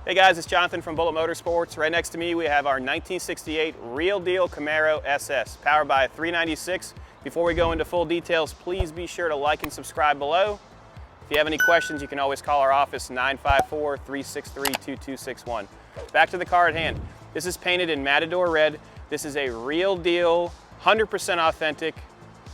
Hey guys, it's Jonathan from Bullet Motorsports. Right next to me we have our 1968 Real Deal Camaro SS, powered by a 396. Before we go into full details, please be sure to like and subscribe below. If you have any questions, you can always call our office, 954-363-2261. Back to the car at hand. This is painted in Matador Red. This is a Real Deal, 100% authentic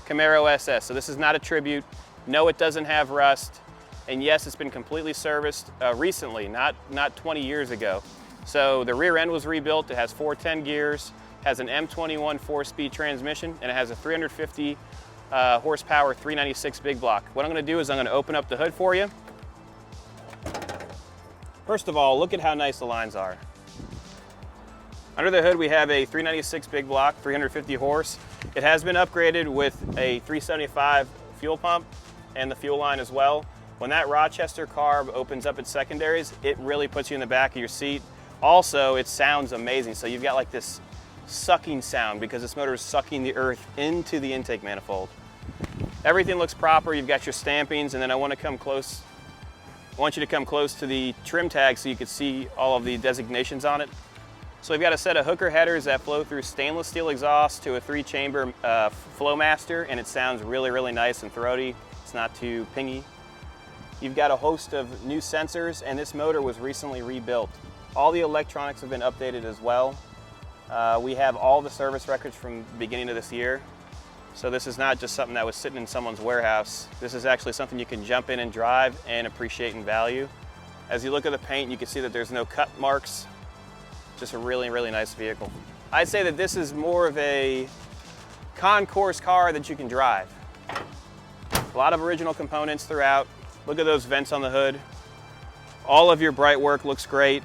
Camaro SS. So this is not a tribute. No, it doesn't have rust. And yes, it's been completely serviced recently, not 20 years ago. So the rear end was rebuilt. It has 410 gears, has an M21 4-speed transmission, and it has a 350 horsepower 396 big block. What I'm gonna do is I'm gonna open up the hood for you. First of all, look at how nice the lines are. Under the hood, we have a 396 big block, 350 horse. It has been upgraded with a 375 fuel pump and the fuel line as well. When that Rochester carb opens up its secondaries, it really puts you in the back of your seat. Also, it sounds amazing. So you've got like this sucking sound because this motor is sucking the earth into the intake manifold. Everything looks proper. You've got your stampings, and then I want you to come close to the trim tag so you can see all of the designations on it. So we've got a set of hooker headers that flow through stainless steel exhaust to a 3-chamber Flowmaster, and it sounds really, really nice and throaty. It's not too pingy. You've got a host of new sensors, and this motor was recently rebuilt. All the electronics have been updated as well. We have all the service records from the beginning of this year. So this is not just something that was sitting in someone's warehouse. This is actually something you can jump in and drive and appreciate and value. As you look at the paint, you can see that there's no cut marks. Just a really, really nice vehicle. I'd say that this is more of a concourse car that you can drive. A lot of original components throughout. Look at those vents on the hood. All of your bright work looks great,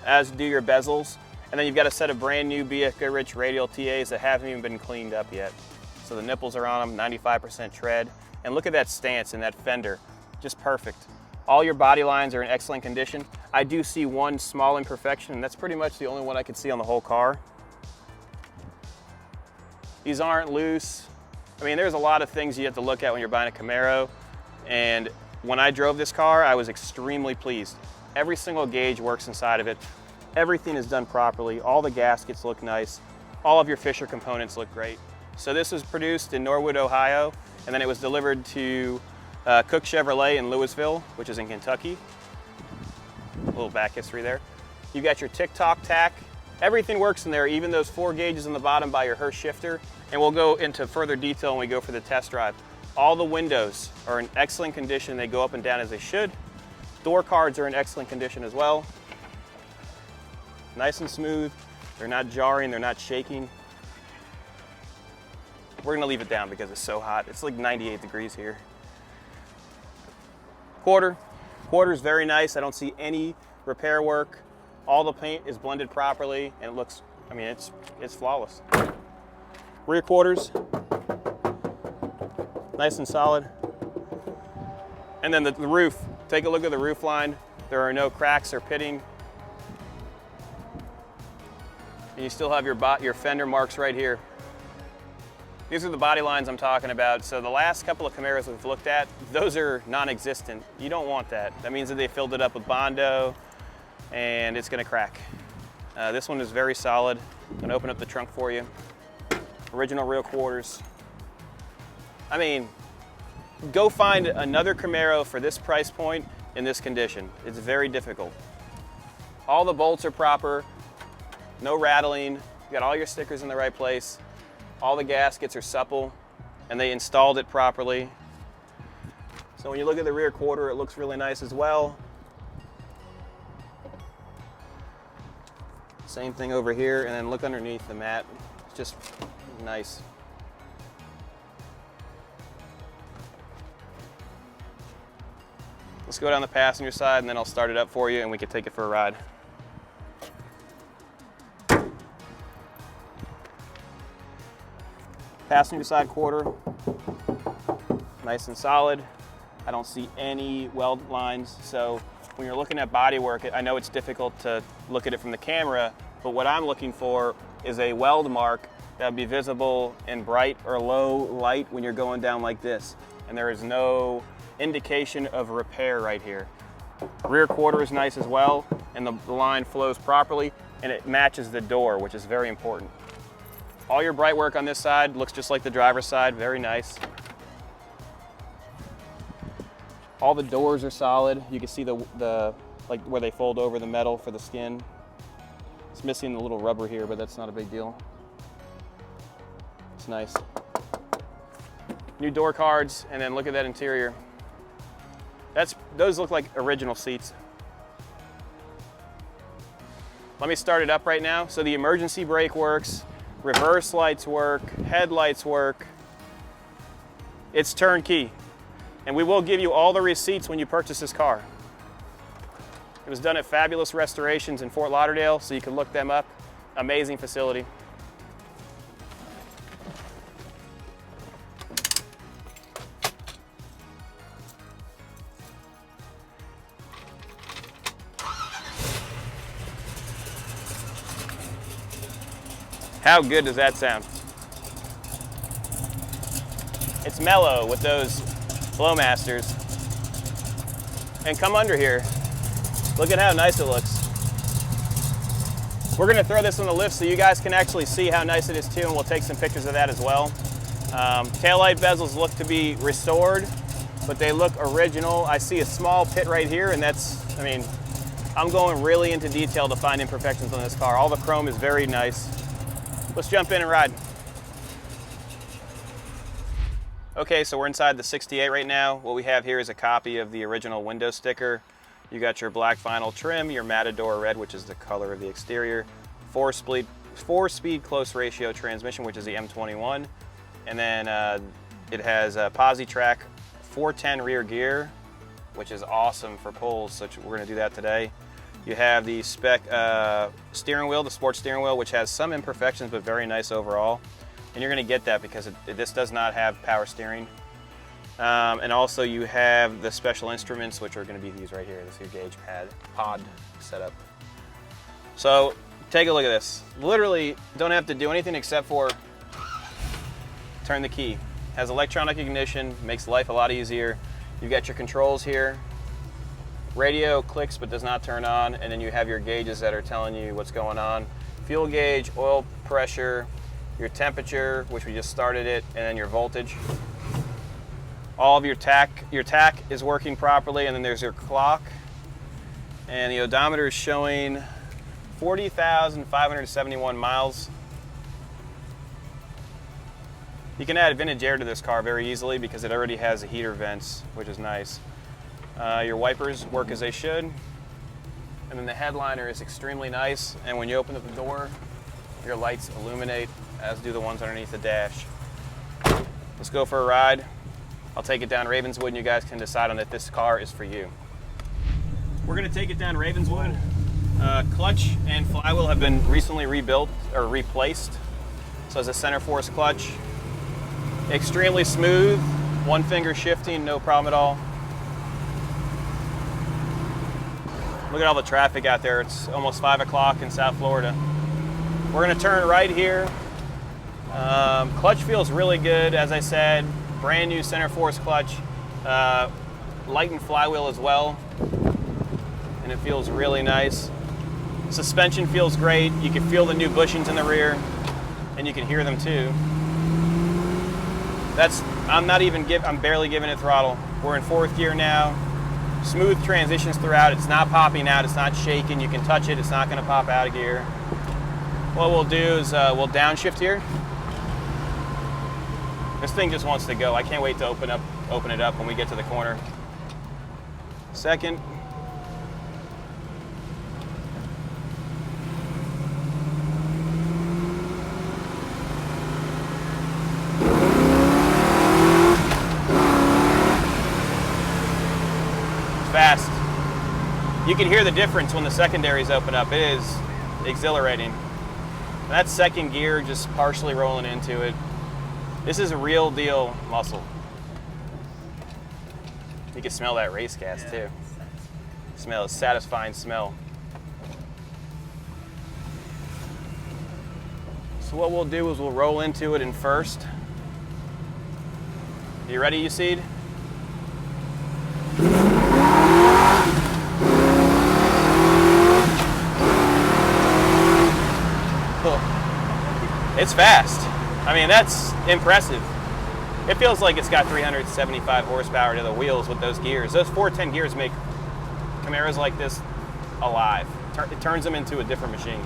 as do your bezels. And then you've got a set of brand new BFK Rich radial TAs that haven't even been cleaned up yet. So the nipples are on them, 95% tread. And look at that stance and that fender, just perfect. All your body lines are in excellent condition. I do see one small imperfection, and that's pretty much the only one I can see on the whole car. These aren't loose. I mean, there's a lot of things you have to look at when you're buying a Camaro, and when I drove this car, I was extremely pleased. Every single gauge works inside of it. Everything is done properly. All the gaskets look nice. All of your Fisher components look great. So this was produced in Norwood, Ohio, and then it was delivered to Cook Chevrolet in Louisville, which is in Kentucky. A little back history there. You've got your tick-tock tack. Everything works in there, even those 4 gauges on the bottom by your Hurst shifter, and we'll go into further detail when we go for the test drive. All the windows are in excellent condition. They go up and down as they should. Door cards are in excellent condition as well. Nice and smooth. They're not jarring, they're not shaking. We're gonna leave it down because it's so hot. It's like 98 degrees here. Quarter's very nice. I don't see any repair work. All the paint is blended properly and it looks, I mean, it's flawless. Rear quarters, nice and solid. And then the roof, take a look at the roof line. There are no cracks or pitting. And you still have your fender marks right here. These are the body lines I'm talking about. So the last couple of Camaros we've looked at, those are non-existent. You don't want that. That means that they filled it up with Bondo and it's gonna crack. This one is very solid. I'm gonna open up the trunk for you. Original rear quarters. I mean, go find another Camaro for this price point in this condition. It's very difficult. All the bolts are proper, no rattling. You got all your stickers in the right place. All the gaskets are supple, and they installed it properly. So when you look at the rear quarter, it looks really nice as well. Same thing over here, and then look underneath the mat. It's just nice. Let's go down the passenger side and then I'll start it up for you and we can take it for a ride. Passenger side quarter, nice and solid. I don't see any weld lines. So when you're looking at bodywork, I know it's difficult to look at it from the camera, but what I'm looking for is a weld mark that would be visible in bright or low light when you're going down like this. And there is no indication of repair right here. Rear quarter is nice as well. and the line flows properly, and it matches the door, which is very important. All your bright work on this side looks just like the driver's side, very nice. All the doors are solid. You can see the like where they fold over the metal for the skin. It's missing the little rubber here, but that's not a big deal. It's nice. New door cards, and then look at that interior. Those look like original seats. Let me start it up right now. So the emergency brake works, reverse lights work, headlights work. It's turnkey. And we will give you all the receipts when you purchase this car. It was done at Fabulous Restorations in Fort Lauderdale, so you can look them up. Amazing facility. How good does that sound? It's mellow with those Flowmasters. And come under here. Look at how nice it looks. We're gonna throw this on the lift so you guys can actually see how nice it is too, and we'll take some pictures of that as well. Taillight bezels look to be restored, but they look original. I see a small pit right here, and I'm going really into detail to find imperfections on this car. All the chrome is very nice. Let's jump in and ride. Okay, so we're inside the 68 right now. What we have here is a copy of the original window sticker. You got your black vinyl trim, your Matador red, which is the color of the exterior, four-speed close ratio transmission, which is the M21, and then it has a Posi-Track 410 rear gear, which is awesome for pulls, so we're going to do that today. You have the spec steering wheel, the sports steering wheel, which has some imperfections but very nice overall. And you're going to get that because this does not have power steering. And also you have the special instruments, which are going to be these right here. This is your gauge pod setup. So take a look at this. Literally don't have to do anything except for turn the key. Has electronic ignition, makes life a lot easier. You've got your controls here. Radio clicks but does not turn on, and then you have your gauges that are telling you what's going on. Fuel gauge, oil pressure, your temperature, which we just started it, and then your voltage. All of your tack is working properly, and then there's your clock. And the odometer is showing 40,571 miles. You can add vintage air to this car very easily because it already has the heater vents, which is nice. Your wipers work as they should. And then the headliner is extremely nice. And when you open up the door, your lights illuminate, as do the ones underneath the dash. Let's go for a ride. I'll take it down Ravenswood and you guys can decide on if this car is for you. We're gonna take it down Ravenswood. Clutch and flywheel have been recently rebuilt or replaced. So it's a center force clutch. Extremely smooth, one finger shifting, no problem at all. Look at all the traffic out there. It's almost 5 o'clock in South Florida. We're gonna turn right here. Clutch feels really good, as I said. Brand new center force clutch. Lightened flywheel as well. And it feels really nice. Suspension feels great. You can feel the new bushings in the rear, and you can hear them too. I'm barely giving it throttle. We're in 4th gear now. Smooth transitions throughout. It's not popping out, it's not shaking. You can touch it, it's not gonna pop out of gear. What we'll do is we'll downshift here. This thing just wants to go. I can't wait to open it up when we get to the corner. Second. Fast. You can hear the difference when the secondaries open up. It is exhilarating. And that second gear just partially rolling into it. This is a real deal muscle. You can smell that race gas too. Smell a satisfying smell. So what we'll do is we'll roll into it in first. You ready, Useed? it's fast. I mean, that's impressive. It feels like it's got 375 horsepower to the wheels with those gears. Those 410 gears make Camaros like this alive. It turns them into a different machine.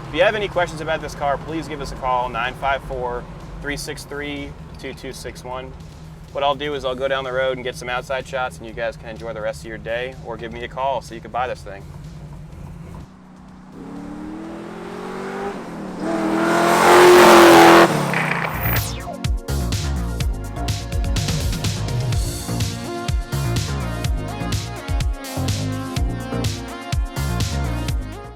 If you have any questions about this car, please give us a call, 954-363-2261. What I'll do is I'll go down the road and get some outside shots, and you guys can enjoy the rest of your day, or give me a call so you can buy this thing.